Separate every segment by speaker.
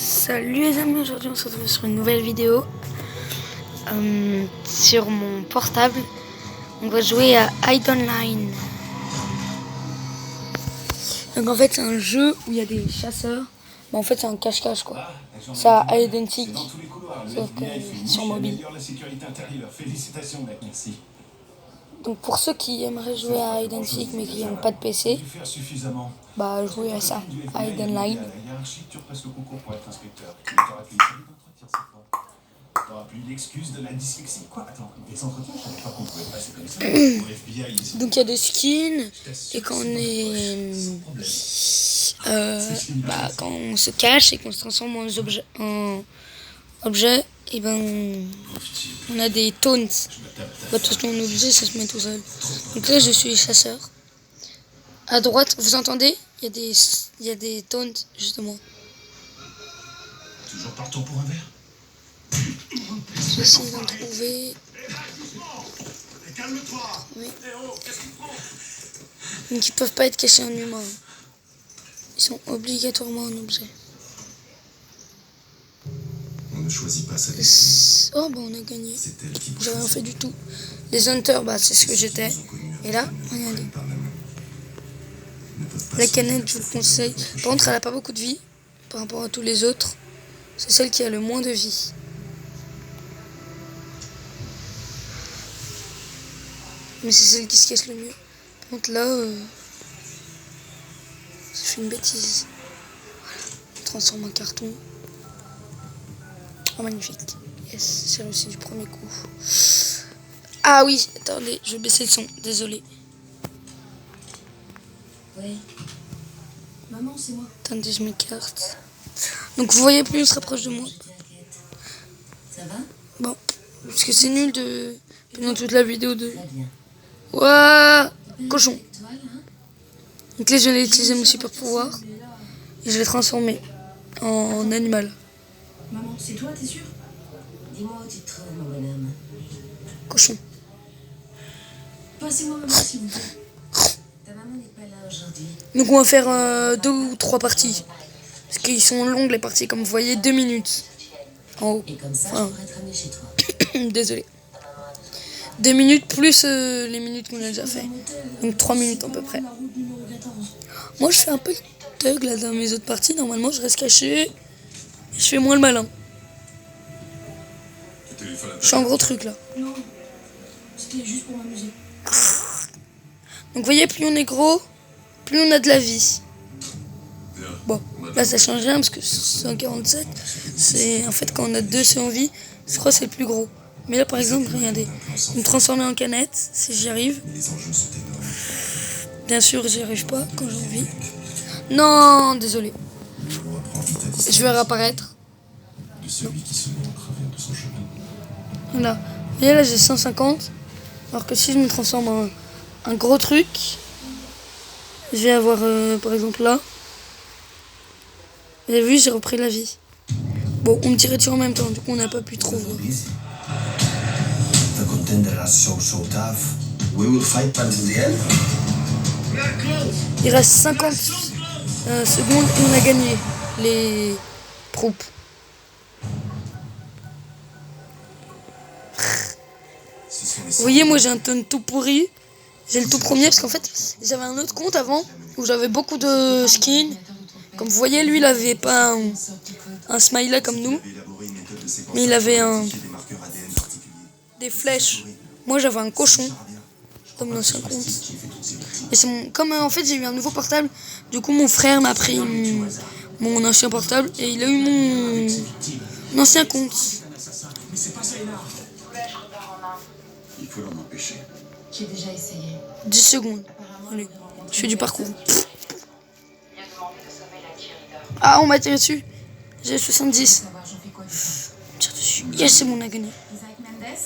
Speaker 1: Salut les amis, aujourd'hui on se retrouve sur une nouvelle vidéo sur mon portable. On va jouer à Hide Online. Donc en fait c'est un jeu où il y a des chasseurs. Mais en fait c'est un cache-cache quoi. C'est à Hide and Seek, sauf que sur mobile. Donc pour ceux qui aimeraient jouer à Hide and Seek mais qui n'ont pas de PC, bah jouez à ça, à Hide Online. Donc il y a des skins et quand on est quand on se cache et qu'on se transforme en objet, et ben on a des taunts. Bah, tout ce qu'on est obligé, ça se met tout seul. Donc là je suis chasseur. À droite, vous entendez? Il y a des taunts justement.
Speaker 2: Toujours partant pour un verre?
Speaker 1: J'essaie d'en trouver.
Speaker 2: Calme-toi.
Speaker 1: Oui. Donc ils peuvent pas être cachés en humain. Ils sont obligatoirement en objet.
Speaker 2: On ne choisit pas sa destinée.
Speaker 1: Oh bah on a gagné.
Speaker 2: C'est elle qui
Speaker 1: J'ai rien fait du tout. Les hunters, bah c'est ce que j'étais. Et là, regardez. La canette, je vous le conseille. Par contre, elle a pas beaucoup de vie par rapport à tous les autres. C'est celle qui a le moins de vie. Mais c'est celle qui se casse le mieux. Par contre là, j'ai fait une bêtise. Voilà. Je transforme en carton. Oh magnifique. Yes, j'ai réussi du premier coup. Ah oui, attendez, je vais baisser le son. Désolé.
Speaker 3: Oui. Maman, c'est moi.
Speaker 1: Attendez, je m'écarte. Donc vous voyez, plus on se rapproche de moi.
Speaker 3: Ça va?
Speaker 1: Bon, parce que c'est nul de pendant toute la vidéo de.
Speaker 3: Très bien.
Speaker 1: Ouah, cochon.
Speaker 3: Toi, là, hein?
Speaker 1: Donc là, je vais utiliser mon super pouvoir et je vais transformer en animal.
Speaker 3: Maman, c'est toi, t'es sûr? Dis-moi où tu te trouves, mon bonhomme.
Speaker 1: Cochon.
Speaker 3: Passez-moi maman, s'il vous plaît. Ta maman n'est pas là aujourd'hui.
Speaker 1: Donc on va faire 2 ou 3 parties. Parce qu'ils sont longues les parties, comme vous voyez, 2 minutes. En haut.
Speaker 3: Et comme ça,
Speaker 1: Enfin,
Speaker 3: je pourrais te ramener chez toi.
Speaker 1: désolé. 2 minutes plus les minutes qu'on a déjà fait. Donc 3 minutes à peu près. Moi je fais un peu le thug là dans mes autres parties. Normalement je reste caché. Et je fais moins le malin. Je suis un gros truc là.
Speaker 3: Non, c'était juste pour m'amuser.
Speaker 1: Donc vous voyez, plus on est gros, plus on a de la vie. Bon, là ça change rien parce que 147, c'est en fait quand on a 2 en vie, je crois que c'est le plus gros. Mais là par exemple, regardez, me transformer en canette, si j'y arrive. Bien sûr, j'y arrive pas quand j'ai envie. Non, désolé. Je vais réapparaître. Voilà. Vous voyez là j'ai 150. Alors que si je me transforme en un gros truc, je vais avoir par exemple là. Vous avez vu, j'ai repris la vie. Bon, on me tirait dessus en même temps, du coup on n'a pas pu trop voir.
Speaker 4: The contender are so tough. We will fight until the end.
Speaker 1: Il reste 50 secondes et on a gagné les troupes. Vous voyez, moi j'ai un ton tout pourri. J'ai le tout premier parce qu'en fait j'avais un autre compte avant où j'avais beaucoup de skins. Comme vous voyez, lui il avait pas un smiley comme nous, mais il avait des flèches. Moi j'avais un cochon dans mon ancien compte. Et c'est comme en fait j'ai eu un nouveau portable, du coup mon frère m'a pris mon ancien portable et il a eu mon ancien compte.
Speaker 2: Il faut l'en empêcher.
Speaker 3: J'ai déjà essayé.
Speaker 1: 10 secondes. Allez, je fais du parcours. Ah, on m'a tiré dessus. J'ai 70.
Speaker 3: Savoir, j'en fais quoi?
Speaker 1: Tire dessus. Yes, c'est bon, on a gagné.
Speaker 3: Isaac Mendes?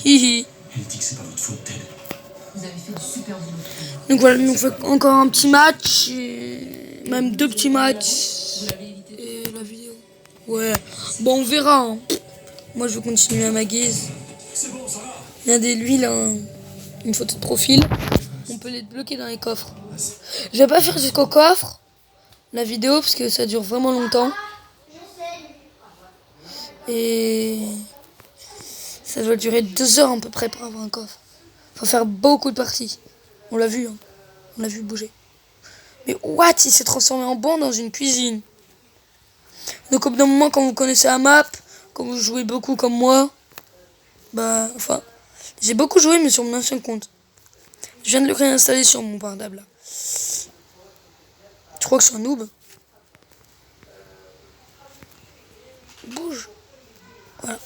Speaker 1: Hihi.
Speaker 2: Elle dit que c'est pas votre faute, Ted.
Speaker 3: Vous avez fait du super boulot.
Speaker 1: Donc voilà, on fait encore un petit match. Et même 2 petits matchs.
Speaker 3: Vous l'avez évité?
Speaker 1: Et la vidéo. Ouais. Bon, on verra. Hein. Moi, je vais continuer à ma guise. Regardez, lui, il a une photo de profil. On peut les bloquer dans les coffres. Je vais pas faire jusqu'au coffre la vidéo parce que ça dure vraiment longtemps. Et ça doit durer 2 heures à peu près pour avoir un coffre. Faut faire beaucoup de parties. On l'a vu, hein. On l'a vu bouger. Mais what? Il s'est transformé en banc dans une cuisine. Donc au bout d'un moment, quand vous connaissez la map, quand vous jouez beaucoup comme moi, bah, enfin, j'ai beaucoup joué mais sur mon ancien compte. Je viens de le réinstaller sur mon portable là. Je crois que je suis un noob. Bouge. Voilà.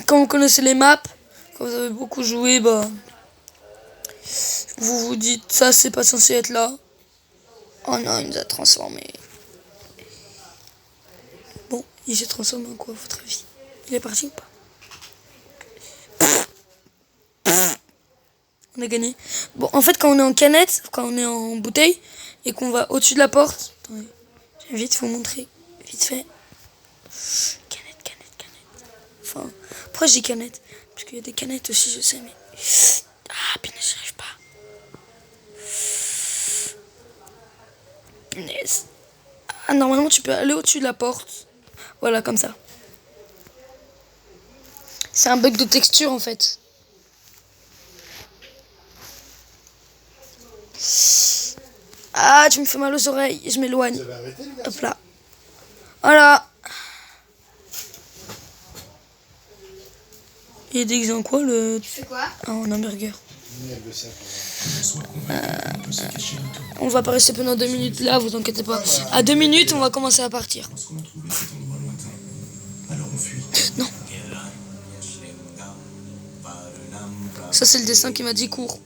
Speaker 1: Quand vous connaissez les maps, quand vous avez beaucoup joué, bah, vous vous dites ça c'est pas censé être là. Oh non, il nous a transformé. Bon, il s'est transformé en quoi à votre avis? Il est parti ou pas? On a gagné. Bon, en fait, quand on est en canette, quand on est en bouteille, et qu'on va au-dessus de la porte... Attendez, je vais vite vous montrer. Vite fait. Canette. Enfin, pourquoi je dis canette? Parce qu'il y a des canettes aussi, je sais, mais... Ah, punaise, j'y arrive pas. Punaise. Ah, normalement, tu peux aller au-dessus de la porte. Voilà, comme ça. C'est un bug de texture, en fait. Ah, tu me fais mal aux oreilles. Je m'éloigne. Hop là. Voilà. Il est déguisé en quoi, le...
Speaker 5: Tu fais quoi?
Speaker 1: Ah, en hamburger. On va pas rester pendant 2 minutes là, vous inquiétez pas. À 2 minutes, on va commencer à partir.
Speaker 2: Lorsqu'on a trouvé cet endroit lointain, alors on fuit.
Speaker 1: Non. Ça, c'est le dessin qui m'a dit cours.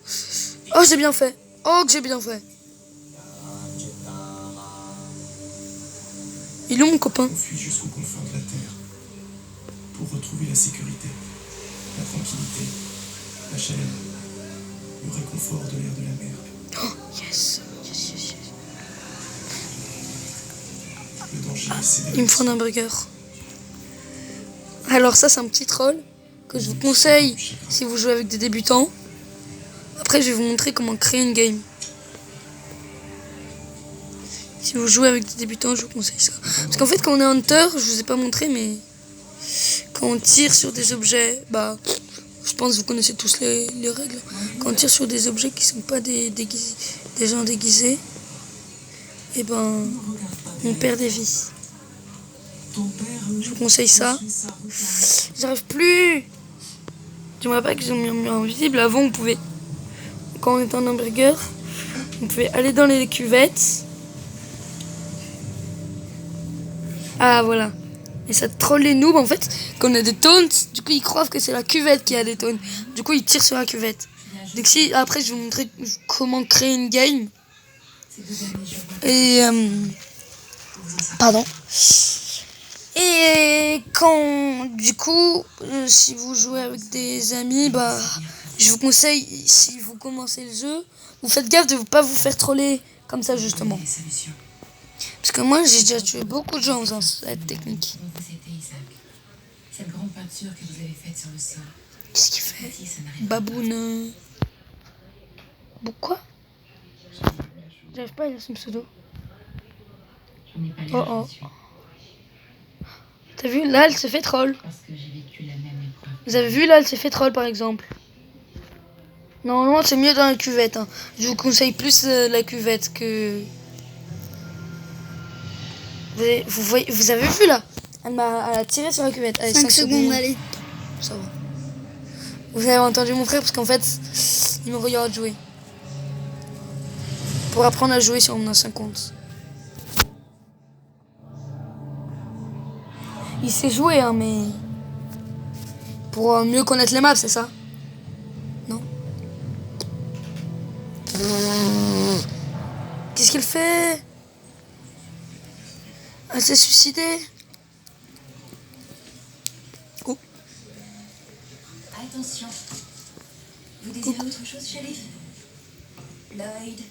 Speaker 1: Oh, j'ai bien fait. Oh, que j'ai bien fait. Il est où, mon copain?
Speaker 2: On fuit jusqu'aux confins de la terre pour retrouver la sécurité, la tranquillité, la chaleur, le réconfort de l'air de la mer.
Speaker 1: Oh, yes.
Speaker 2: Le danger, c'est
Speaker 1: Il me faut un hamburger. Alors ça, c'est un petit troll que je vous conseille si vous jouez avec des débutants. Après, je vais vous montrer comment créer une game. Si vous jouez avec des débutants, je vous conseille ça. Parce qu'en fait, quand on est hunter, je vous ai pas montré, mais quand on tire sur des objets, bah, je pense que vous connaissez tous les règles. Quand on tire sur des objets qui sont pas des gens déguisés, et ben, on perd des vies. Je vous conseille ça. J'arrive plus. Je me rappelle que j'ai mis invisible. Avant, on pouvait, quand on était en hamburger, on pouvait aller dans les cuvettes. Ah, voilà. Et ça troll les noobs, en fait. Quand on a des taunts, du coup, ils croient que c'est la cuvette qui a des taunts. Du coup, ils tirent sur la cuvette. Donc si, après, je vais vous montrer comment créer une game. Et... pardon. Et quand, du coup, si vous jouez avec des amis, bah, je vous conseille, si vous commencez le jeu, vous faites gaffe de ne pas vous faire troller comme ça, justement. Parce que moi, j'ai déjà tué beaucoup de gens en faisant cette technique.
Speaker 3: Donc vous c'était Isaac. Cette grande peinture que vous avez faite sur le sol.
Speaker 1: Qu'est-ce qu'il fait?
Speaker 3: Si ça n'arrive
Speaker 1: Baboune. Pourquoi? J'arrive pas à lire son pseudo.
Speaker 3: Je n'ai pas l'air
Speaker 1: Oh, oh.
Speaker 3: je suis.
Speaker 1: T'as vu? Là, elle s'est fait troll.
Speaker 3: Parce que j'ai vécu la même épreuve.
Speaker 1: Vous avez vu? Là, elle s'est fait troll, par exemple. Normalement, c'est mieux dans la cuvette. Hein. Je vous conseille plus la cuvette que... Vous avez vu, là? Elle a tiré sur la cuvette. Allez,
Speaker 5: 5 secondes, allez.
Speaker 1: Ça va. Vous avez entendu mon frère parce qu'en fait, il me regarde jouer. Pour apprendre à jouer sur mon ancien compte. Il sait jouer, hein, mais... Pour mieux connaître les maps, c'est ça? Non? Qu'est-ce qu'il fait? Elle s'est suicidée. Oh.
Speaker 3: Attention. Vous désirez autre chose, shérif? Lloyd.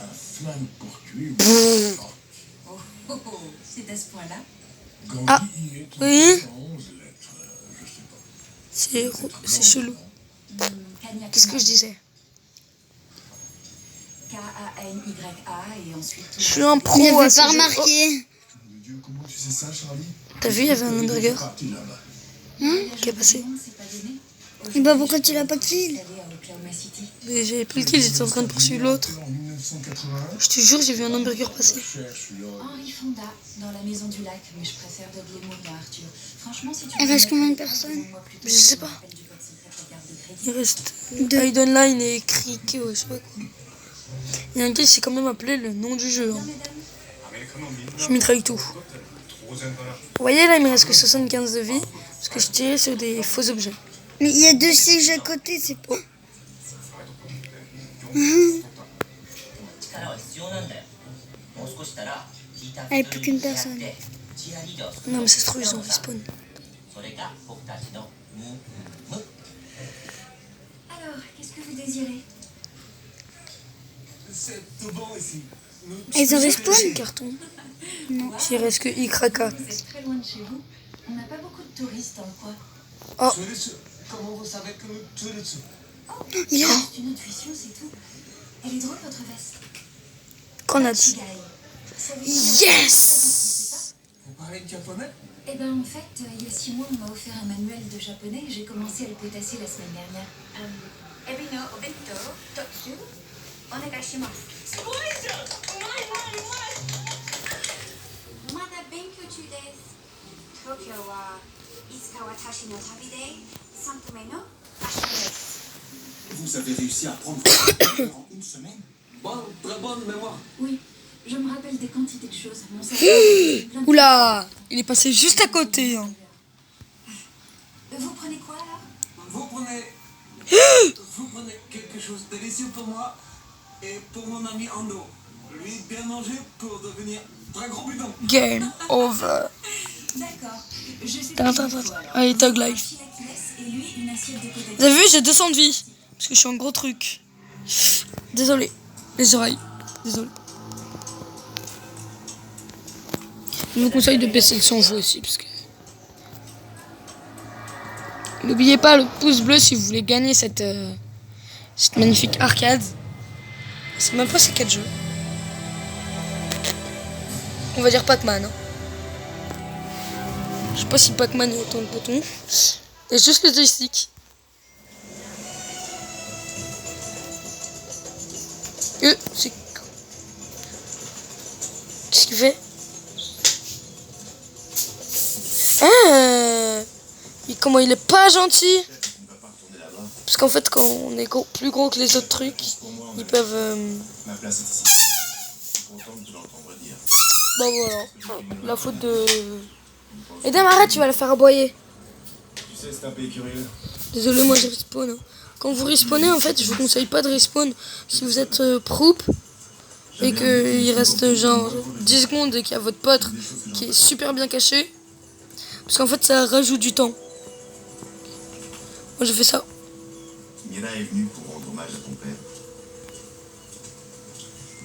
Speaker 2: Un flingue pour tuer.
Speaker 3: Oh, oh, oh. C'est à ce point-là?
Speaker 1: Ah, oui.
Speaker 2: Je sais pas.
Speaker 1: C'est chelou. Qu'est-ce que je disais?
Speaker 3: K-A-N-Y-A et ensuite...
Speaker 1: Je suis un pro.
Speaker 5: Il
Speaker 1: à
Speaker 5: avait
Speaker 1: ce
Speaker 5: pas
Speaker 1: jeu.
Speaker 5: remarqué.
Speaker 2: Dieu, comment tu sais c'est ça, Charlie?
Speaker 1: T'as vu, il y avait un hamburger
Speaker 2: Parti là-bas.
Speaker 1: qui est passé.
Speaker 5: Et bah pourquoi tu l'as pas kill?
Speaker 1: Mais j'avais plus le kill, j'étais en train de poursuivre l'autre.
Speaker 2: En 1981,
Speaker 1: Je te jure, j'ai vu un hamburger passer.
Speaker 2: cherche l'or.
Speaker 3: Henri Fonda, dans la maison du lac, mais je préfère Dudley Moore dans Arthur. Franchement, si tu
Speaker 5: Il reste combien de personnes?
Speaker 1: Je sais pas. Il reste Hidden Line et Crick, ouais, je sais pas quoi. Il y a un gars qui s'est quand même appelé le nom du jeu. Hein. Je mitraille tout. Vous voyez là, il me reste que 75 de vie, parce que je tirais sur des faux objets.
Speaker 5: Mais il y a 2 sièges à côté, c'est pas. Ah, et plus qu'une personne.
Speaker 1: Non mais ça se trouve, ils ont respawn.
Speaker 3: Alors, qu'est-ce que vous désirez?
Speaker 2: C'est tout bon ici.
Speaker 5: Ils ont respawn?
Speaker 1: Carton. Non. Il reste que Ikraka.
Speaker 3: Vous êtes très loin de chez vous. On n'a pas beaucoup de touristes dans le coin.
Speaker 1: Oh,
Speaker 2: Comment vous savez que tu es dessus?
Speaker 5: Il a.
Speaker 3: C'est une intuition, c'est tout. Elle est drôle, votre veste.
Speaker 1: grenade.
Speaker 3: Chigai. Ça veut dire-
Speaker 1: Yes!
Speaker 2: Vous parlez de japonais?
Speaker 3: Eh ben, en fait, il y a 6 mois, on m'a offert un manuel de japonais et j'ai commencé à le potasser la semaine dernière. Ebi no obento totsu onegaishimasu.
Speaker 6: まだ勉強中です。東京はいつか私の旅で3度目の場所です。
Speaker 4: Vous avez réussi à prendre en une semaine?
Speaker 2: Très bonne mémoire.
Speaker 3: Oui, je me rappelle des quantités de choses. Mon cerveau est plein de-
Speaker 1: Oula! Il est passé juste à côté. Hein.
Speaker 3: Vous prenez quoi, là?
Speaker 2: Vous prenez quelque chose de délicieux pour moi et pour mon ami Ando. Lui, bien manger pour devenir très gros bidon.
Speaker 1: Game over.
Speaker 3: D'accord. Je sais
Speaker 1: Attends. Allez, Tog Life.
Speaker 3: chilaquiles et lui, une assiette de patates.
Speaker 1: Vous avez vu, j'ai 200 de vie. Parce que je suis un gros truc. Désolé. Les oreilles. Désolé. Je vous conseille de baisser le son jeu aussi. Parce que... N'oubliez pas le pouce bleu si vous voulez gagner cette magnifique arcade. C'est même pas c'est quel jeu. On va dire Pac-Man. Hein. Je sais pas si Pac-Man est autant de boutons. Et juste le joystick. C'est... Qu'est-ce qu'il fait? Ah, et comment il est pas gentil? Parce qu'en fait, quand on est plus gros que les autres trucs, ils peuvent...
Speaker 4: Ma place est ici. Je suis content de l'entendre dire.
Speaker 1: Bah voilà, la faute de... Et dame, arrête, tu vas la faire aboyer.
Speaker 4: Tu sais, c'est un pays curieux.
Speaker 1: Désolé, moi je respawn. Quand vous respawnez, en fait, je vous conseille pas de respawn si vous êtes proup et qu'il reste genre 10 secondes et qu'il y a votre pote qui est super bien caché. Parce qu'en fait, ça rajoute du temps. Moi, j'ai fait ça.
Speaker 4: Mira est venue pour rendre hommage à ton père.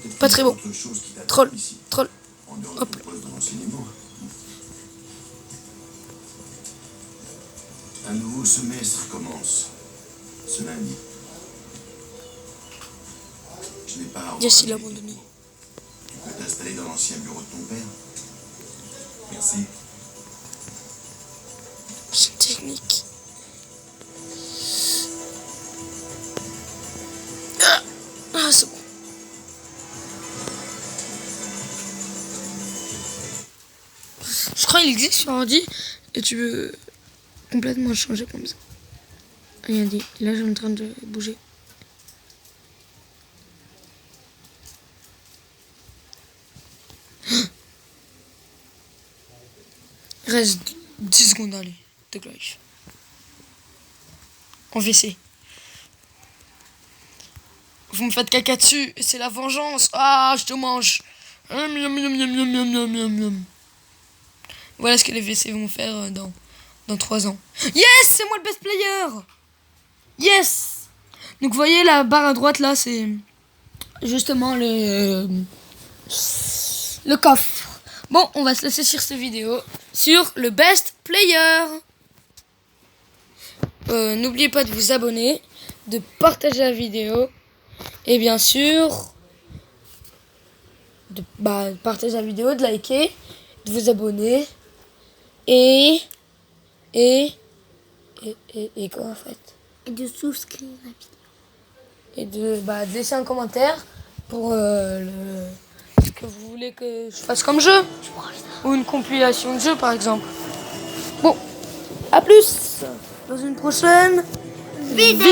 Speaker 4: Peut-être
Speaker 1: Pas très
Speaker 4: qu'il y a
Speaker 1: bon.
Speaker 4: autre chose qui t'attend
Speaker 1: Troll,
Speaker 4: ici,
Speaker 1: troll.
Speaker 4: en dehors de
Speaker 1: Hop.
Speaker 4: ton poste de renseignement. Un nouveau semestre commence ce lundi. Je n'ai pas à
Speaker 1: Yes, il a
Speaker 4: revoir.
Speaker 1: abandonné.
Speaker 4: Tu peux t'installer dans l'ancien bureau de ton père. Merci.
Speaker 1: C'est une technique. Ah, c'est bon. Je crois qu'il existe sur ordi et tu peux complètement changer comme ça. Regardez, là je suis en train de bouger. Il reste 10 secondes, allez. Tog Life. En WC. Vous me faites caca dessus et c'est la vengeance. Ah, je te mange. Voilà ce que les WC vont faire dans 3 ans. Yes, c'est moi le best player. Yes. Donc vous voyez la barre à droite là, c'est justement le coffre. Bon, on va se laisser sur cette vidéo sur le best player. N'oubliez pas de vous abonner, de partager la vidéo et bien sûr de partager la vidéo, de liker de vous abonner et quoi en fait?
Speaker 5: Et de souscrire à la vidéo.
Speaker 1: Et de laisser un commentaire pour ce que vous voulez que je fasse comme jeu. Ou une compilation de jeux par exemple. Bon, à plus dans une prochaine vidéo.